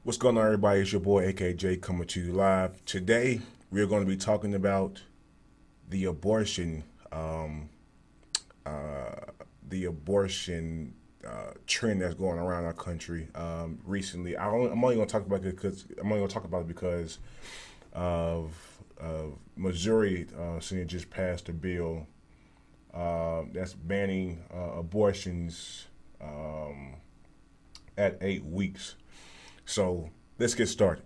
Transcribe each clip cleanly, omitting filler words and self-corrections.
What's going on, everybody? It's your boy akj coming to you live. Today, we're going to be talking about the abortion, um, the abortion trend that's going around our country recently. I'm only going to talk about it because of Missouri. Senate just passed a bill that's banning abortions at 8 weeks. So let's get started.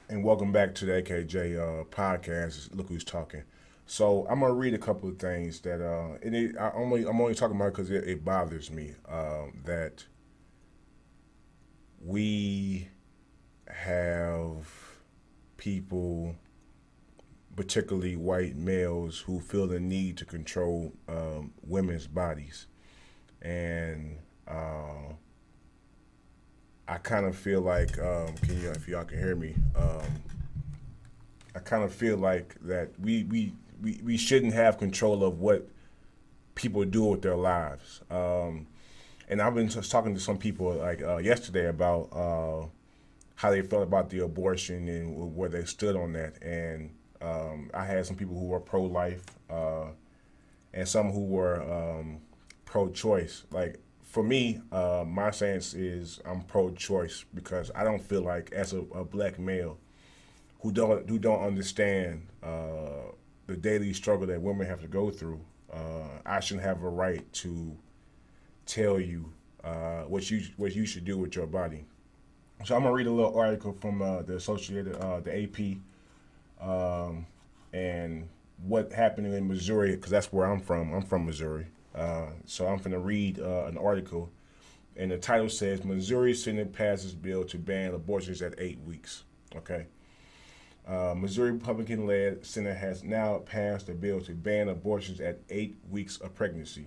And welcome back to the AKJ podcast. Look who's talking. So I'm gonna read a couple of things that I'm only talking about because it bothers me that we have people, particularly white males, who feel the need to control women's bodies, and I kind of feel like, if y'all can hear me, I kind of feel like that we shouldn't have control of what people do with their lives. And I've been just talking to some people like yesterday about how they felt about the abortion and where they stood on that. And I had some people who were pro-life and some who were pro-choice. Like for me, my stance is I'm pro-choice because I don't feel like as a black male who don't understand the daily struggle that women have to go through, I shouldn't have a right to tell you what you should do with your body. So I'm gonna read a little article from the AP, and what happened in Missouri, because that's where I'm from. I'm from Missouri. So I'm gonna read an article, and the title says Missouri Senate passes bill to ban abortions at 8 weeks. Okay. Missouri Republican-led Senate has now passed a bill to ban abortions at 8 weeks of pregnancy.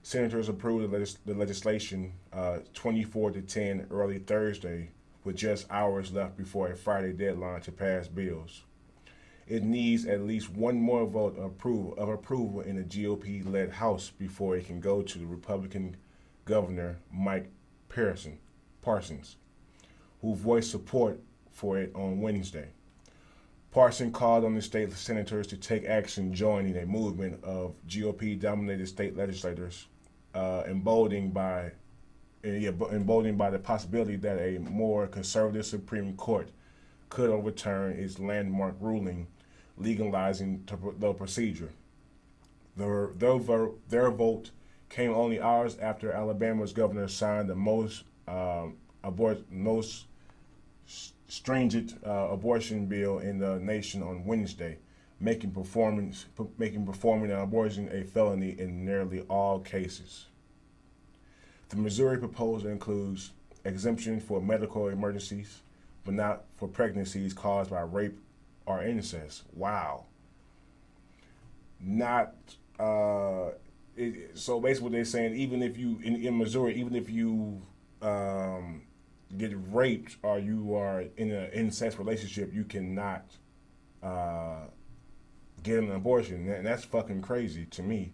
Senators approved the legislation 24-10 early Thursday, with just hours left before a Friday deadline to pass bills. It needs at least one more vote of approval in the GOP-led House before it can go to the Republican Governor Mike Parsons, who voiced support for it on Wednesday. Parsons called on the state senators to take action, joining a movement of GOP-dominated state legislators, emboldened by the possibility that a more conservative Supreme Court could overturn its landmark ruling legalizing the procedure. Their vote came only hours after Alabama's governor signed the most stringent abortion bill in the nation on Wednesday, making performing an abortion a felony in nearly all cases. The Missouri proposal includes exemption for medical emergencies, but not for pregnancies caused by rape or incest. Wow. Not so basically what they're saying, even if you in Missouri, even if you get raped or you are in an incest relationship, you cannot get an abortion, and that's fucking crazy to me.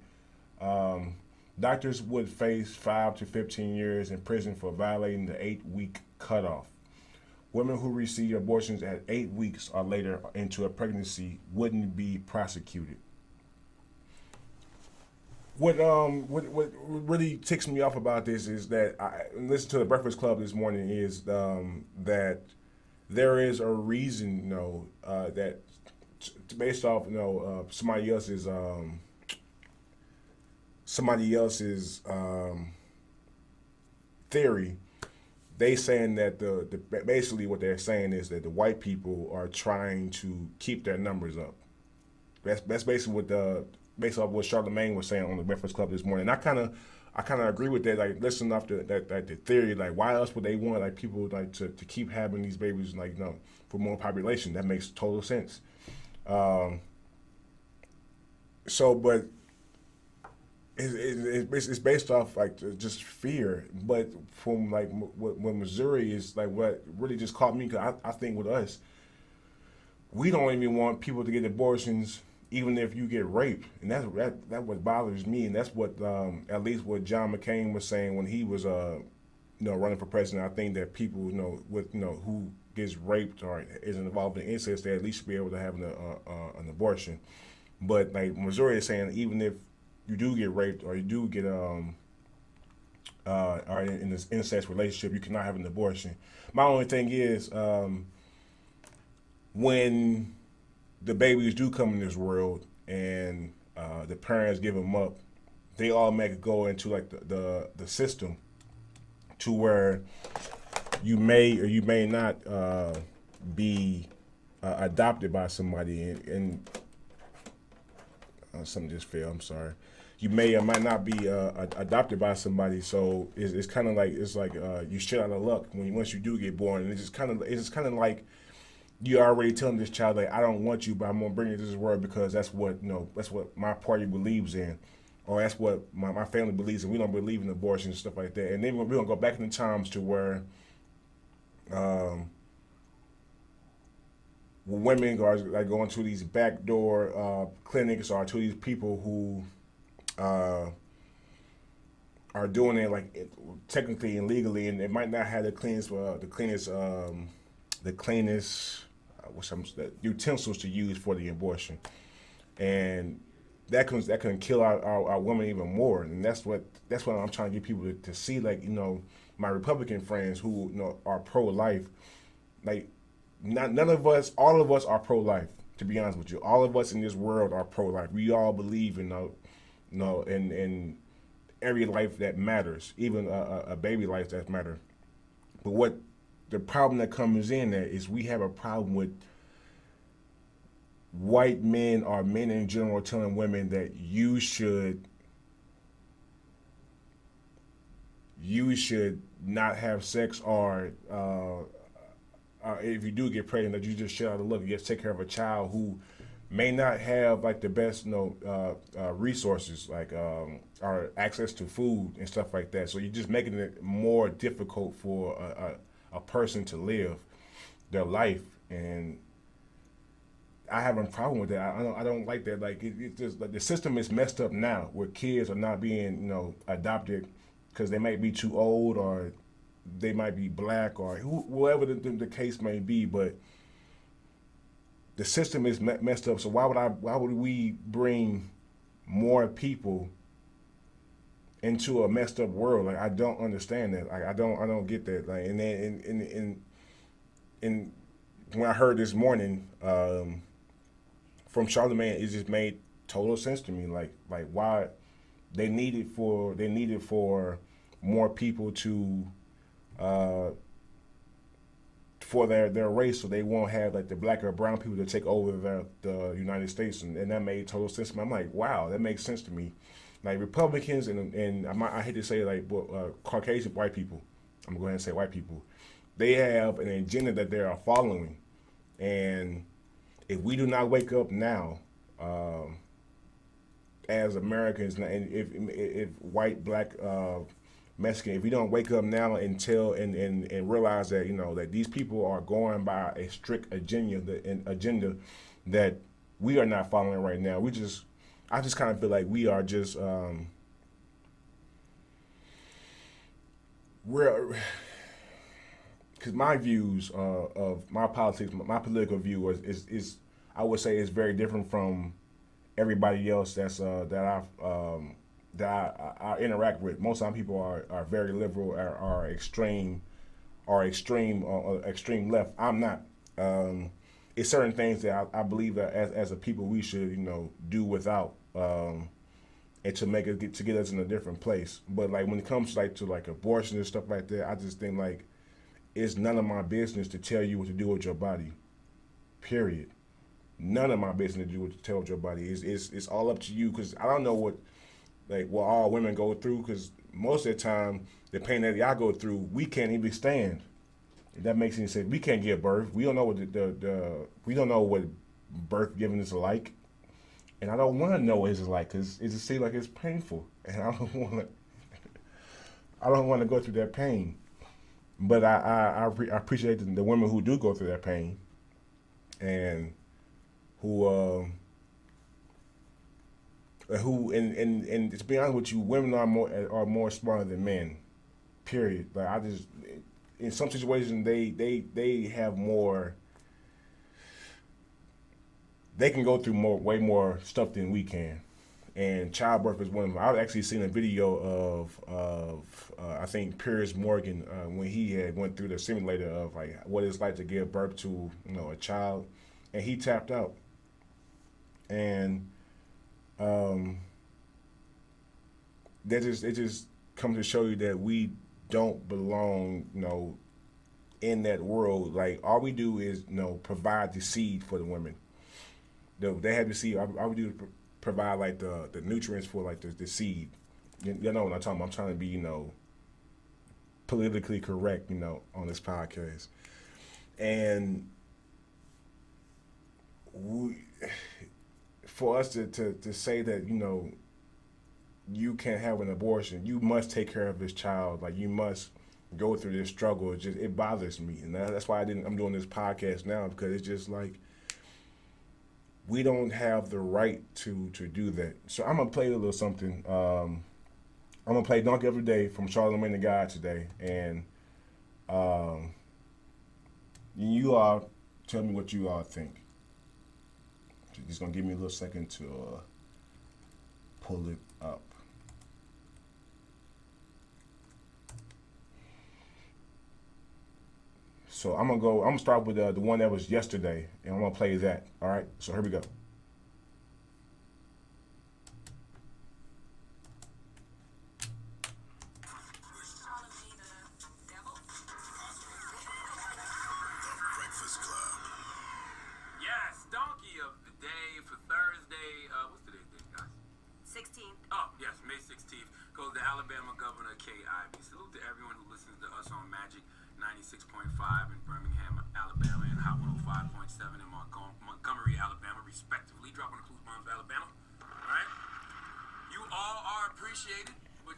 Doctors would face 5 to 15 years in prison for violating the 8 week cutoff. Women who receive abortions at 8 weeks or later into a pregnancy wouldn't be prosecuted. What really ticks me off about this is that I listened to the Breakfast Club this morning, is that there is a reason, that based off somebody else's theory. They saying that the basically what they're saying is that the white people are trying to keep their numbers up. That's basically based off what Charlamagne was saying on the Breakfast Club this morning. And I kind of agree with that. Like, listen off that the theory. Like, why else would they want people to keep having these babies? Like, for more population? That makes total sense. Um, so, but it's based off like just fear. But from like when Missouri is like what really just caught me, because I think with us, we don't even want people to get abortions even if you get raped, and that what bothers me, and that's what at least what John McCain was saying when he was running for president. I think that people with who gets raped or is involved in incest, they at least should be able to have an abortion. But like Missouri is saying, even if you do get raped or you do get or in this incest relationship, you cannot have an abortion. My only thing is when the babies do come in this world and the parents give them up, they all make it go into like the system to where you may or you may not be adopted by somebody, and something just fell. I'm sorry. You may or might not be adopted by somebody, so it's kind of like you shit out of luck once you do get born, and it's just kind of like you already telling this child like I don't want you, but I'm gonna bring you to this world because that's what that's what my party believes in, or that's what my family believes in. We don't believe in abortion and stuff like that, and then we're gonna go back in the times to where women are like going to these backdoor clinics or to these people who are doing it like technically and legally, and it might not have the cleanest utensils to use for the abortion, and that can kill our women even more. And that's what I'm trying to get people to see. Like my Republican friends who are pro-life, like none of us, all of us are pro-life. To be honest with you, all of us in this world are pro-life. We all believe in in every life that matters, even a baby life that matters. But what the problem that comes in there is we have a problem with white men or men in general telling women that you should not have sex, or if you do get pregnant, that you just shit out of luck. You just take care of a child who may not have like the best resources, like or access to food and stuff like that. So you're just making it more difficult for a person to live their life, and I have a problem with that. I don't like that. Like it just like the system is messed up now, where kids are not being adopted because they might be too old, or they might be black, or whoever the case may be. But the system is messed up. So why would we bring more people into a messed up world? Like I don't understand that. Like I don't get that. Like and then and when I heard this morning from Charlemagne, it just made total sense to me. Like why they needed for more people to for their race, so they won't have like the black or brown people to take over the United States, and that made total sense to me. I'm like, wow, that makes sense to me. Like Republicans and I hate to say it, like Caucasian white people, I'm going to go ahead and say white people, they have an agenda that they are following, and if we do not wake up now, as Americans, and if white, black, Mexican, if we don't wake up now and tell and realize that that these people are going by a strict agenda that we are not following right now, I just kind of feel like we are just we're because my views of my politics, my political view is I would say is very different from everybody else that I interact with. Most of the people are very liberal, are extreme left. I'm not. It's certain things that I believe that as a people we should do without, and to get us in a different place. But like when it comes to abortion and stuff like that, I just think like it's none of my business to tell you what to do with your body. Period. None of my business to do what to tell with your body. It's all up to you, because I don't know what all women go through, because most of the time the pain that y'all go through, we can't even stand. If that makes any sense, we can't give birth. We don't know what we don't know what birth giving is like, and I don't want to know what it's like because it just seems like it's painful, and I don't want to. I don't want to go through that pain. But I appreciate the women who do go through that pain, and and to be honest with you, women are more smarter than men. Period. Like I just in some situations they have more. They can go through way more stuff than we can, and childbirth is one of them. I've actually seen a video of I think Piers Morgan when he had went through the simulator of like what it's like to give birth to a child, and he tapped out, and it just comes to show you that we don't belong in that world. Like all we do is provide the seed for the women. They have the seed. All we do is provide like the nutrients for like the seed. You know what I'm talking about. I'm trying to be politically correct on this podcast, and for us to say that you can't have an abortion, you must take care of this child, like you must go through this struggle. It bothers me, and that's why I'm doing this podcast now, because it's just like we don't have the right to do that. So I'm gonna play a little something. I'm gonna play "Dunk Every Day" from Charlamagne the God today, and you all tell me what you all think. Just gonna give me a little second to pull it up. So I'm gonna start with the one that was yesterday, and I'm gonna play that. All right. So here we go.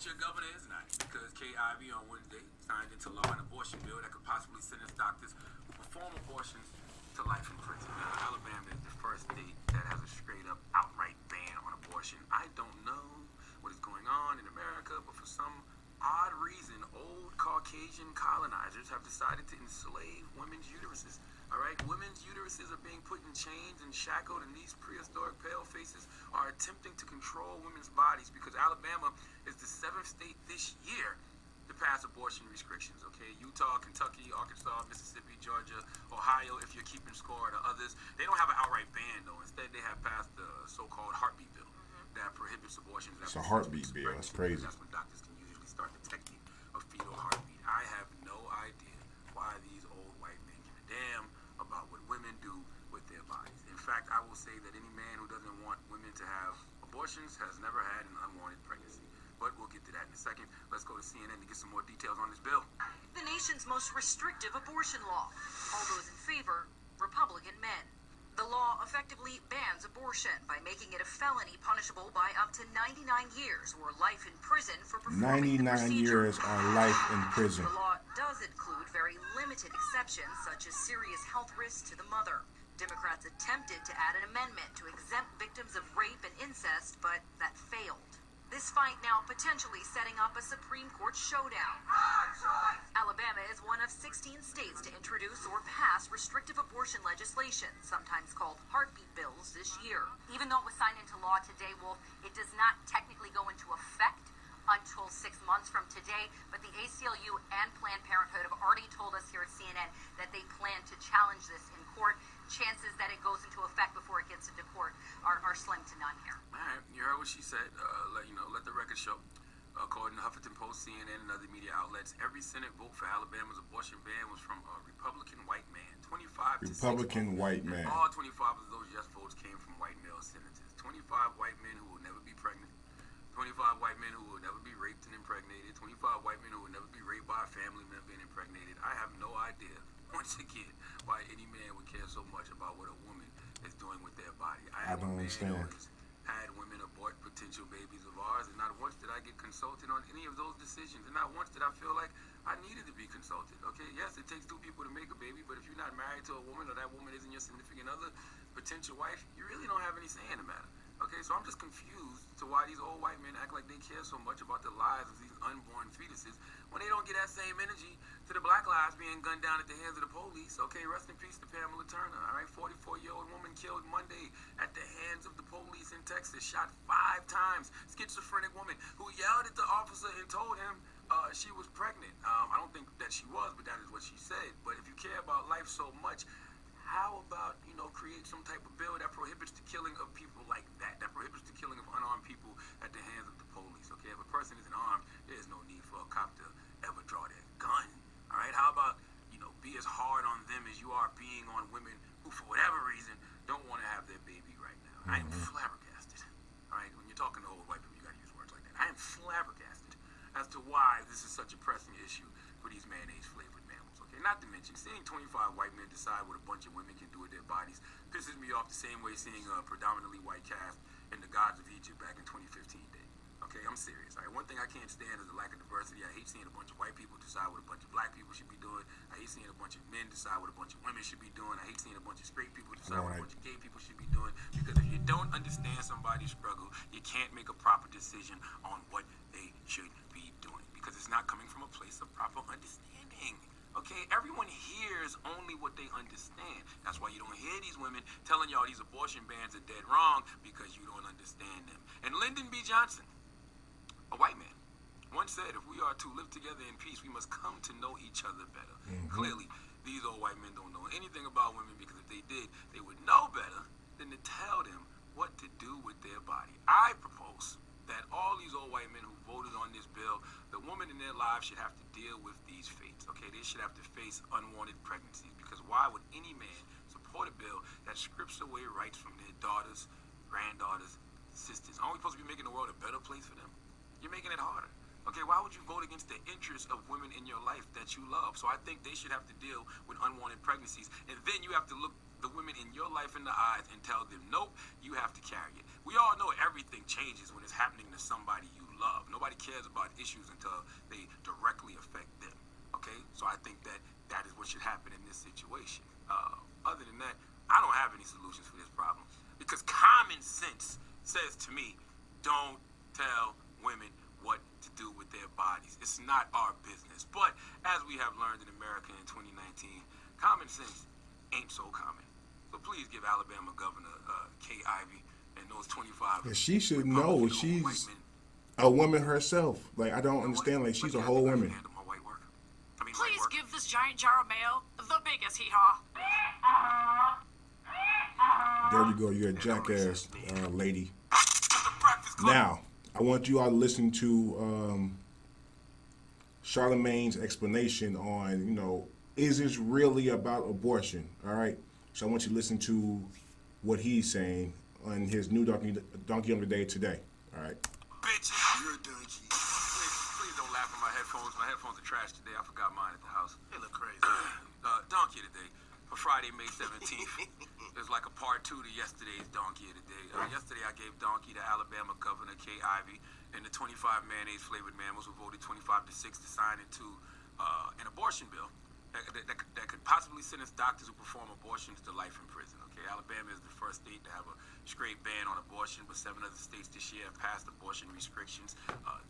But your governor is not, because KIV on Wednesday signed into law an abortion bill that could possibly sentence doctors who perform abortions to life in prison. Now, Alabama is the first state that has a straight-up outright ban on abortion. I don't know what is going on in America, but for some odd reason, old Caucasian colonizers have decided to enslave women's uteruses. All right, women's uteruses are being put in chains and shackled, and these prehistoric palefaces are attempting to control women's bodies, because Alabama is the 7th state this year to pass abortion restrictions. Okay, Utah, Kentucky, Arkansas, Mississippi, Georgia, Ohio, if you're keeping score, the others, they don't have an outright ban though. Instead, they have passed the so-called heartbeat bill that prohibits abortions. It's a heartbeat bill. That's crazy. That's when doctors can usually start detecting a fetal heartbeat. I have no idea why these old white men give a damn about what women do with their bodies. In fact, I will say that any man who doesn't want women to have abortions has never had an unwanted pregnancy. But we'll get to that in a second. Let's go to CNN to get some more details on this bill. The nation's most restrictive abortion law. All those in favor, Republican men. The law effectively bans abortion by making it a felony punishable by up to 99 years or life in prison for performing the procedure. 99 years or life in prison. The law does include very limited exceptions, such as serious health risks to the mother. Democrats attempted to add an amendment to exempt victims of rape and incest, but that failed. This fight now potentially setting up a Supreme Court showdown. Alabama is one of 16 states to introduce or pass restrictive abortion legislation, sometimes called heartbeat bills, this year. Even though it was signed into law today, Wolf, it does not technically go into effect until 6 months from today, but the ACLU and Planned Parenthood have already told us here at CNN that they plan to challenge this in court. Chances that it goes into effect before it gets into court are slim to none here. All right, you heard what she said. Let the record show. According to Huffington Post, CNN, and other media outlets, every Senate vote for Alabama's abortion ban was from a Republican white man. 25 to 6 Republican white man. All 25 of those yes votes came from white male senators. 25 white men who will never be pregnant. 25 white men who will never be raped and impregnated. 25 white men who will never be raped by a family member and impregnated. I have no idea, once again, why any man would care so much about what a woman is doing doing with their body. I don't understand. Always had women abort potential babies of ours, and not once did I get consulted on any of those decisions, and not once did I feel like I needed to be consulted. Okay, yes, it takes two people to make a baby, but if you're not married to a woman or that woman isn't your significant other, potential wife, you really don't have any say in the matter. Okay, so I'm just confused to why these old white men act like they care so much about the lives of these unborn fetuses when they don't get that same energy to the black lives being gunned down at the hands of the police. Okay, rest in peace to Pamela Turner. All right, 44-year-old woman killed Monday at the hands of the police in Texas, shot 5 times. Schizophrenic woman who yelled at the officer and told him she was pregnant. I don't think that she was, but that is what she said. But if you care about life so much, how about, create some type of bill that prohibits the killing of people like that prohibits the killing of unarmed people at the hands of the police, okay? If a person isn't armed, there's no need for a cop to ever draw their gun, all right? How about, be as hard on them as you are being on women who, for whatever reason, don't want to have their baby right now? I am flabbergasted, all right? When you're talking to old white people, you got to use words like that. I am flabbergasted as to why this is such a pressing issue for these mayonnaise-flavored mammals, okay? Not to mention, seeing 25 white men decide what a bunch of women can do with their bodies pisses me off the same way seeing a predominantly white cast in The Gods of Egypt back in 2015 did. Okay, I'm serious. All right, one thing I can't stand is the lack of diversity. I hate seeing a bunch of white people decide what a bunch of black people should be doing. I hate seeing a bunch of men decide what a bunch of women should be doing. I hate seeing a bunch of straight people decide what a bunch of gay people should be doing. Because if you don't understand somebody's struggle, you can't make a proper decision on what they should be doing. Because it's not coming from a place of proper understanding. Okay, everyone hears only what they understand. That's why you don't hear these women telling y'all these abortion bans are dead wrong, because you don't understand them. And Lyndon B. Johnson, a white man, once said, if we are to live together in peace, we must come to know each other better. Clearly, these old white men don't know anything about women, because if they did, they would know better than to tell them what to do with their body. I propose that all these old white men who voted on this bill, the women in their lives should have to deal with these fates, okay? They should have to face unwanted pregnancies, because why would any man support a bill that strips away rights from their daughters, granddaughters, sisters? Aren't we supposed to be making the world a better place for them? You're making it harder. Okay, why would you vote against the interests of women in your life that you love? So I think they should have to deal with unwanted pregnancies, and then you have to look the women in your life in the eyes and tell them, nope, you have to carry it. We all know everything changes when it's happening to somebody you love. Nobody cares about issues until they directly affect them. Okay, so I think that is what should happen in this situation. Other than that, I don't have any solutions for this problem, because common sense says to me, don't tell women what to do with their bodies. It's not our business. But as we have learned in America in 2019, common sense ain't so common. So please give Alabama Governor Kay Ivey and those 25. And she should know she's a woman herself. Like, I don't understand. Like, she's a whole woman. Please give this giant jar of mayo the biggest hee-haw. There you go. You're a jackass, lady. Now, I want you all to listen to Charlemagne's explanation on, is this really about abortion? All right. So I want you to listen to what he's saying on his new Donkey on the Day today. All right. Bitches, you're a donkey. Please don't laugh at my headphones. My headphones are trash today. I forgot mine at the house. They look crazy. Donkey of the Day for Friday, May 17th. There's like a part 2 to yesterday's Donkey of the Day. Yesterday I gave Donkey to Alabama Governor Kay Ivey and the 25 mayonnaise-flavored mammals who voted 25-6 to sign into an abortion bill that could possibly sentence doctors who perform abortions to life in prison. Okay, Alabama is the first state to have a straight ban on abortion, but 7 other states this year have passed abortion restrictions.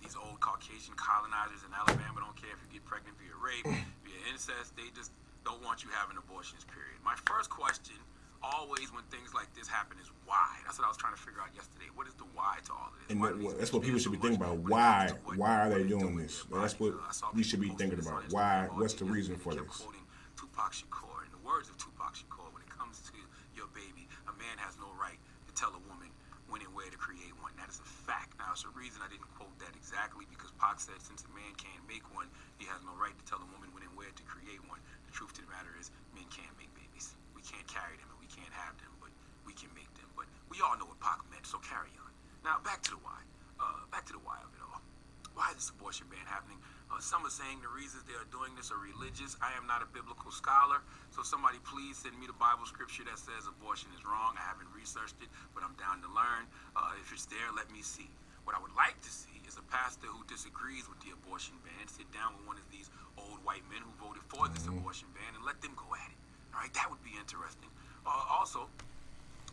These old Caucasian colonizers in Alabama don't care if you get pregnant via rape, via incest. They just don't want you having abortions, period. My first question, always when things like this happen, is why? That's what I was trying to figure out yesterday. What is the why to all of this? And that's what people should be thinking about. Why are they doing this? That's what we should be thinking about. Why? What's the reason for this? Quoting Tupac Shakur. In the words of Tupac Shakur, when it comes to your baby, a man has no right to tell a woman when and where to create one. That is a fact. Now, it's a reason I didn't quote that exactly, because Pac said since a man can't make one, he has no right to tell a woman when and where to create one. The truth to the matter is, men can't make babies. We can't carry them and we can't have them, but we can make them. But we all know what Pac meant, so carry on. Now, back to the why. Back to the why of it all. Why is this abortion ban happening? Some are saying the reasons they are doing this are religious. I am not a biblical scholar, so somebody please send me the Bible scripture that says abortion is wrong. I haven't researched it, but I'm down to learn. If it's there, let me see. What I would like to see is a pastor who disagrees with the abortion ban sit down with one of these old white men who voted for this abortion ban and let them go at it. All right, that would be interesting. Also,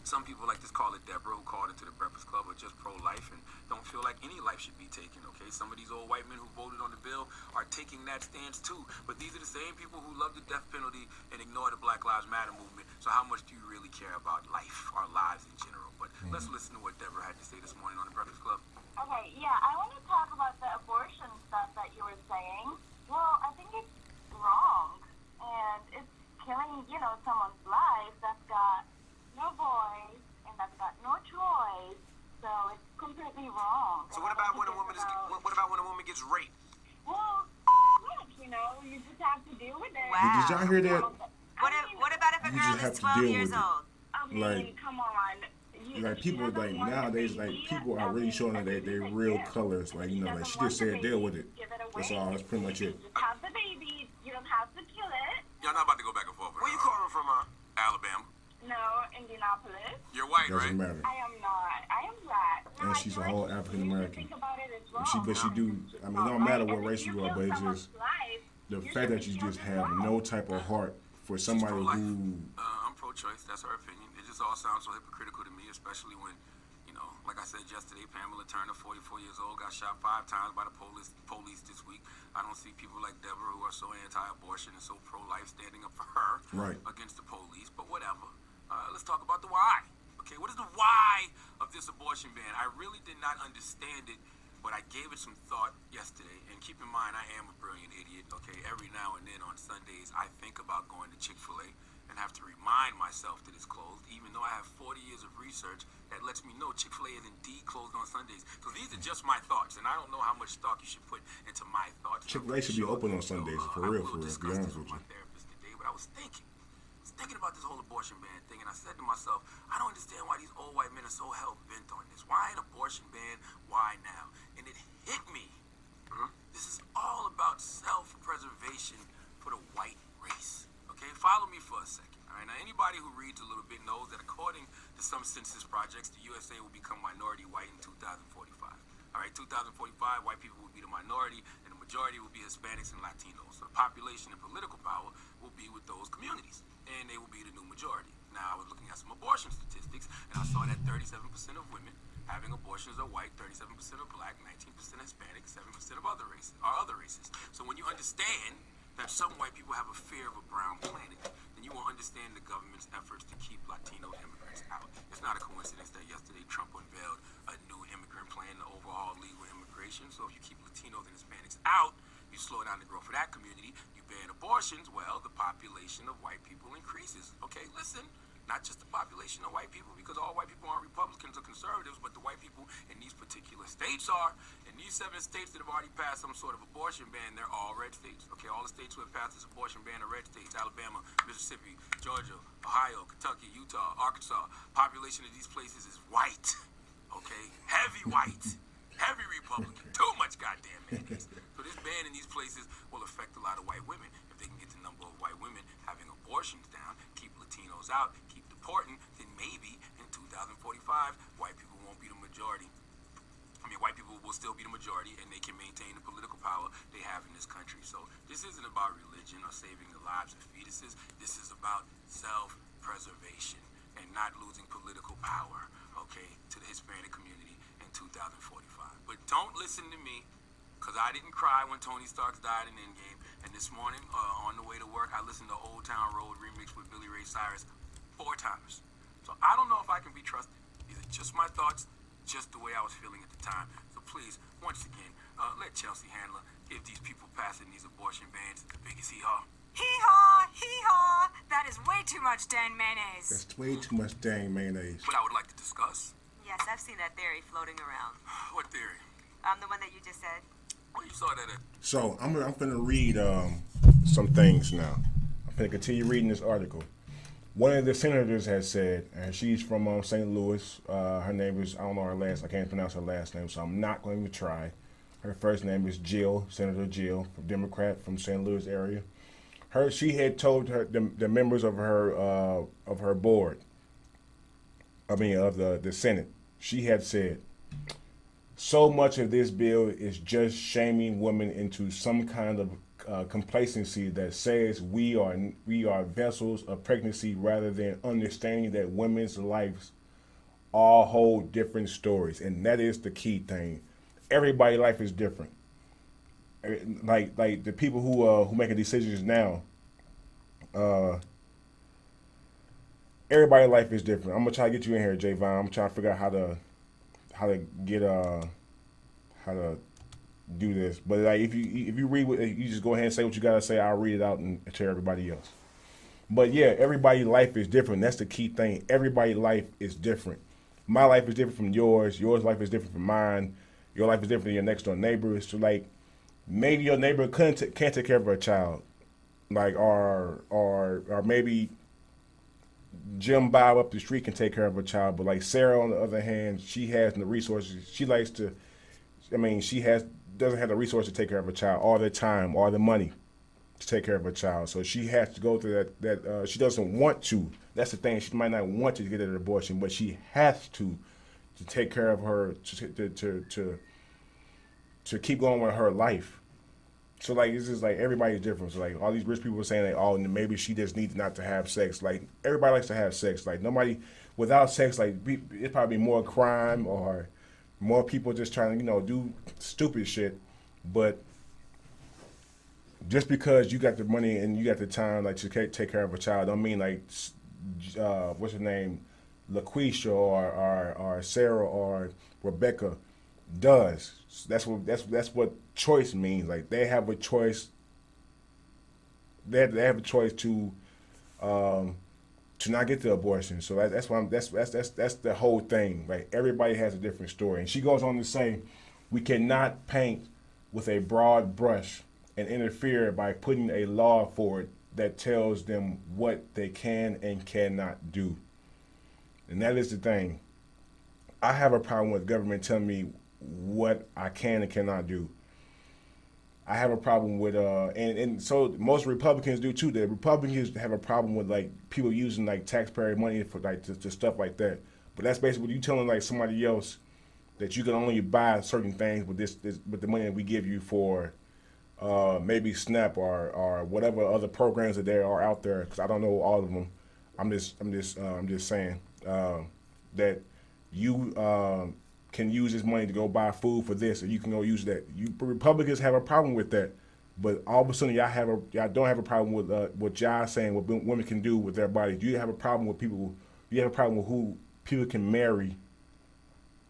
some people like this caller Deborah, who called into the Breakfast Club, are just pro-life and don't feel like any life should be taken, okay? Some of these old white men who voted on the bill are taking that stance too. But these are the same people who love the death penalty and ignore the Black Lives Matter movement. So how much do you really care about life, our lives in general? But let's listen to what Deborah had to say this morning on the Breakfast Club. Okay, yeah, I want to talk about the abortion stuff that you were saying. Well, I think it's wrong, and it's killing, someone's life that's got no voice and that's got no choice. So it's completely wrong. So what about when a woman gets raped? Well, look, you just have to deal with it. Wow. Did y'all hear that? What about if a You girl just have is to 12 deal years with it. old? I mean, Like- come on. Like people like nowadays, like people are really showing that their real colors. Like like she just said, deal with it. That's all. That's pretty much it. Just have the baby. You don't have to kill it. Y'all not about to go back and forth. Where you calling from, Alabama. No, Indianapolis. You're white, Doesn't right? matter. I am not. I am black. And she's a whole African American. Think about it as wrong. But she do. I mean, it don't matter what race you are, but it's just the fact that you just have no type of heart for somebody pro-life. who. I'm pro-choice. That's her opinion. It just all sounds so hypocritical to me, especially when, like I said yesterday, Pamela Turner, 44 years old, got shot 5 times by the police this week. I don't see people like Deborah who are so anti-abortion and so pro-life standing up for her Right. against the police. But whatever. Let's talk about the why. Okay, what is the why of this abortion ban? I really did not understand it, but I gave it some thought yesterday. And keep in mind, I am a brilliant idiot. Okay, every now and then on Sundays, I think about going to Chick-fil-A and have to remind myself that it's closed, even though I have 40 years of research that lets me know Chick-fil-A is indeed closed on Sundays. So these are just my thoughts, and I don't know how much stock you should put into my thoughts. Chick-fil-A should be open on Sundays, for real, to be discuss honest this with with my you. therapist today, but I was thinking about this whole abortion ban thing, and I said to myself, I don't understand why these old white men are so hell-bent on this. Why an abortion ban? Why now? And it hit me. This is all about self-preservation for the white race. Okay, follow me for a second. All right, now anybody who reads a little bit knows that according to some census projects, the USA will become minority white in 2045. All right, 2045, white people will be the minority, and the majority will be Hispanics and Latinos. So the population and political power will be with those communities, and they will be the new majority. Now, I was looking at some abortion statistics, and I saw that 37% of women having abortions are white, 37% are black, 19% Hispanic, 7% of other races. So when you understand that some white people have a fear of a brown planet, then you will understand the government's efforts to keep Latino immigrants out. It's not a coincidence that yesterday Trump unveiled a new immigrant plan to overhaul legal immigration. So if you keep Latinos and Hispanics out, you slow down the growth of that community, you ban abortions, well, the population of white people increases. Okay, listen, not just the population of white people, because all white people aren't Republicans or conservatives, but the white people in these particular states are. In these 7 states that have already passed some sort of abortion ban, they're all red states. Okay, all the states who have passed this abortion ban are red states: Alabama, Mississippi, Georgia, Ohio, Kentucky, Utah, Arkansas. Population of these places is white. Okay, heavy white, heavy Republican, too much goddamn mayonnaise. So this ban in these places will affect a lot of white women. If they can get the number of white women having abortions down, keep Latinos out, keep deporting, then maybe in 2045, white people won't be the majority. I mean, white people will still be the majority, and they can maintain the political power they have in this country. So this isn't about religion or saving the lives of fetuses. This is about self-preservation and not losing political power, okay, to the Hispanic community in 2045. But don't listen to me, because I didn't cry when Tony Stark died in Endgame. And this morning, on the way to work, I listened to Old Town Road remix with Billy Ray Cyrus 4 times. So I don't know if I can be trusted. These are just my thoughts, just the way I was feeling at the time. So please, once again, let Chelsea Handler give these people passing these abortion bans the biggest hee-haw. Hee-haw, hee-haw. That is way too much dang mayonnaise. That's way too much dang mayonnaise. But I would like to discuss. Yes, I've seen that theory floating around. What theory? The one that you just said. Where you saw that at? So I'm gonna read some things now. I'm gonna continue reading this article. One of the senators has said, and she's from St. Louis. Her name is, I don't know her last. I can't pronounce her last name, so I'm not going to try. Her first name is Jill, Senator Jill, Democrat from St. Louis area. She had told the members of her board, of the Senate, she had said, so much of this bill is just shaming women into some kind of complacency that says we are vessels of pregnancy rather than understanding that women's lives all hold different stories, and that is the key thing. Everybody's life is different. Like the people who making decisions now. Everybody's life is different. I'm gonna try to get you in here, Javon. I'm trying to figure out how to do this. But like if you read what you just go ahead and say what you gotta say, I'll read it out and tell everybody else. But yeah, everybody's life is different. That's the key thing. Everybody's life is different. My life is different from yours. Yours life is different from mine. Your life is different than your next door neighbor. So like maybe your neighbor can't take care of her child, like or maybe Jim Bob up the street can take care of her child, but like Sarah on the other hand, she has the resources. She likes to. I mean, doesn't have the resources to take care of her child, all the time, all the money to take care of her child. So she has to go through that. She doesn't want to. That's the thing. She might not want to get an abortion, but she has to take care of her to keep going with her life. So like it's just like everybody's different. So like all these rich people are saying like, oh, maybe she just needs not to have sex. Like everybody likes to have sex. Like nobody without sex, like it's probably more crime or more people just trying to do stupid shit. But just because you got the money and you got the time like to take care of a child, don't mean like what's her name, LaQuisha or Sarah or Rebecca does. That's what choice means. Like they have a choice. They have a choice to not get the abortion. So that's the whole thing. Right? Everybody has a different story. And she goes on to say, we cannot paint with a broad brush and interfere by putting a law forward that tells them what they can and cannot do. And that is the thing. I have a problem with government telling me what I can and cannot do. I have a problem with and so most Republicans do too. The Republicans have a problem with like people using like taxpayer money for like to stuff like that. But that's basically you telling like somebody else that you can only buy certain things with this with the money that we give you for maybe SNAP or whatever other programs that there are out there. Because I don't know all of them. I'm just saying that you can use this money to go buy food for this, or you can go use that. You Republicans have a problem with that, but all of a sudden y'all don't have a problem with what y'all saying what women can do with their bodies. Do you have a problem with people? You have a problem with who people can marry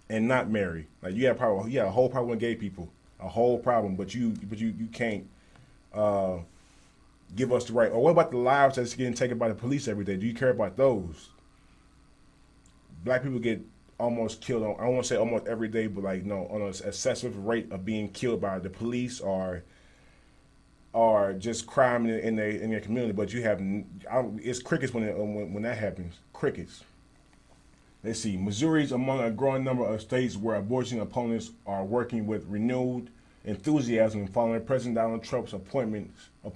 and not marry? Like you have a problem. You have a whole problem with gay people, a whole problem. But you can't give us the right. Or what about the lives that's getting taken by the police every day? Do you care about those? Black people get almost killed on, I don't want to say almost every day, but like no, on an excessive rate of being killed by the police or just crime in their community. But you have it's crickets when that happens. Crickets. Let's see. Missouri's among a growing number of states where abortion opponents are working with renewed enthusiasm following President Donald Trump's appointment of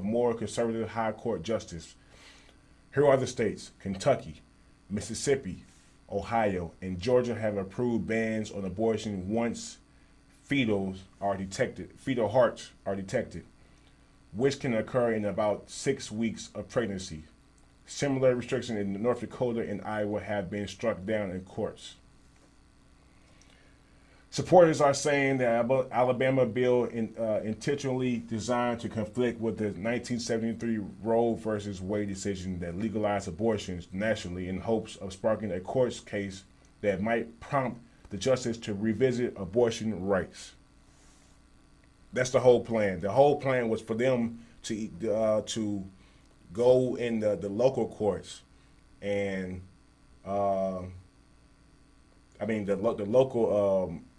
more conservative high court justice. Here are the states: Kentucky, Mississippi, Ohio, and Georgia have approved bans on abortion once fetal hearts are detected, which can occur in about 6 weeks of pregnancy. Similar restrictions in North Dakota and Iowa have been struck down in courts. Supporters are saying that Alabama bill intentionally designed to conflict with the 1973 Roe versus Wade decision that legalized abortions nationally in hopes of sparking a court case that might prompt the justice to revisit abortion rights. That's the whole plan. The whole plan was for them to go in the local courts and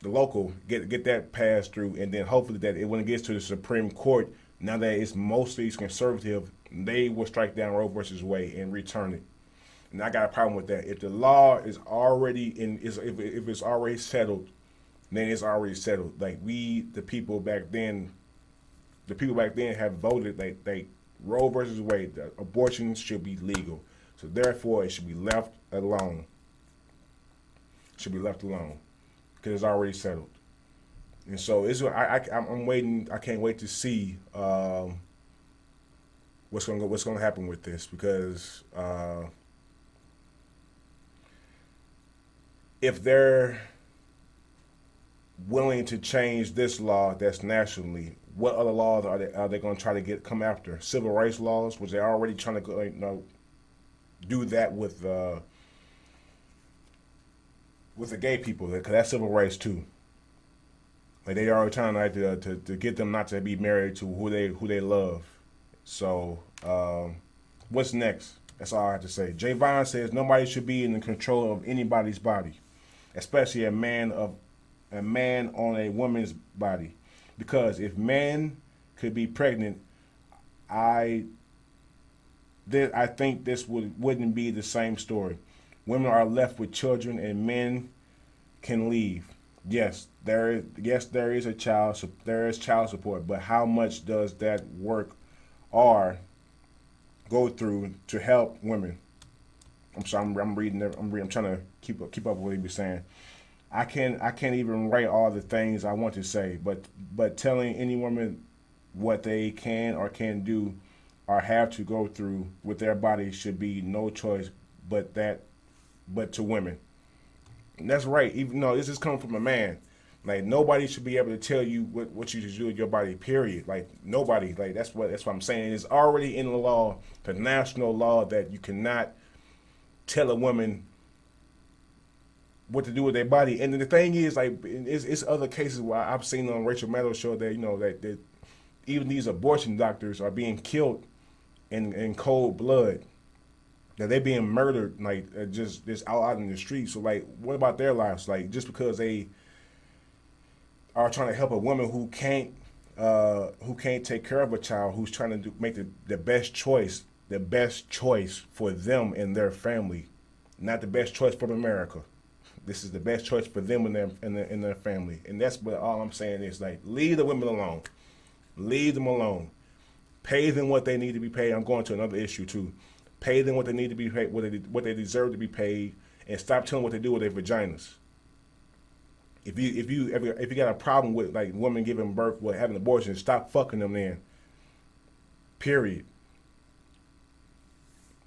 the local get that passed through, and then hopefully that when it gets to the Supreme Court, now that it's mostly conservative, they will strike down Roe versus Wade and return it. And I got a problem with that. If the law is already if it's already settled, then it's already settled. Like the people back then have voted like Roe versus Wade, that abortion should be legal. So therefore, it should be left alone. Should be left alone because it's already settled. And so I'm waiting. I can't wait to see what's gonna happen with this, because if they're willing to change this law that's nationally, what other laws are they going to try to come after? Civil rights laws, which they're already trying to do that with the gay people, because that's civil rights too. Like they are trying to get them not to be married to who they love. So what's next? That's all I have to say. Javon says nobody should be in the control of anybody's body, especially a man on a woman's body, because if men could be pregnant, I think this wouldn't be the same story. Women are left with children and men can leave. Yes, there is child support, but how much does that work or go through to help women? I'm sorry, I'm reading. I'm trying to keep up with what he was saying. I can't even write all the things I want to say, but telling any woman what they can or can't do or have to go through with their body should be no choice but to women. And that's right. Even though this is coming from a man, like nobody should be able to tell you what you should do with your body. Period. Like nobody. Like that's what I'm saying. It's already in the law, the national law, that you cannot tell a woman what to do with their body. And the thing is, like, it's other cases where I've seen on Rachel Maddow's show that that even these abortion doctors are being killed in cold blood. That they're being murdered, like just out in the street. So like, what about their lives? Like just because they are trying to help a woman who can't take care of a child, who's trying to make the best choice for them and their family, not the best choice for America. This is the best choice for them and their family. And that's what all I'm saying is, like, leave the women alone. Leave them alone. Pay them what they need to be paid. I'm going to another issue too. Pay them what they need to be paid, what they deserve to be paid, and stop telling them what to do with their vaginas. If you got a problem with like women giving birth, with having abortions, stop fucking them then. Period.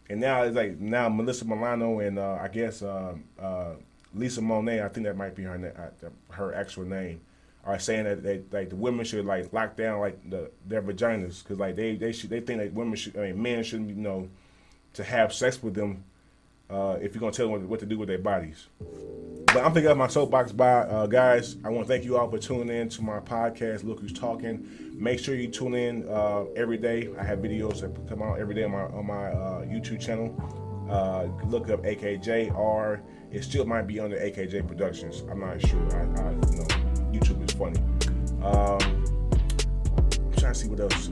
And now it's like Melissa Milano and I guess Lisa Monet, I think that might be her actual name, are saying that like the women should like lock down like their vaginas, because like they think that men shouldn't be to have sex with them if you're gonna tell them what to do with their bodies. But I'm thinking of my soapbox guys. I want to thank you all for tuning in to my podcast, Look Who's Talking. Make sure you tune in every day. I have videos that come out every day on my YouTube channel. Look up AKJ, or it still might be under AKJ Productions. I'm not sure. YouTube is funny. I'm trying to see what else.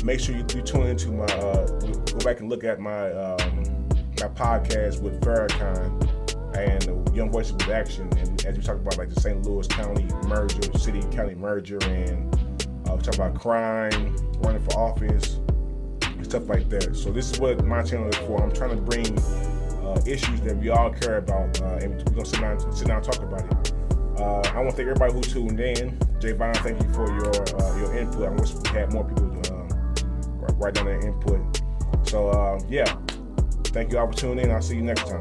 Make sure you tune into my. Go back and look at my my podcast with Farrakhan and the Young Voices with Action, and as we talk about like the St. Louis County merger, city-county merger, and we talk about crime, running for office, and stuff like that. So this is what my channel is for. I'm trying to bring issues that we all care about, and we're gonna sit down and talk about it. I want to thank everybody who tuned in. Javon, thank you for your input. I wish we had more people write down their input. So yeah, thank you all for tuning in. I'll see you next time.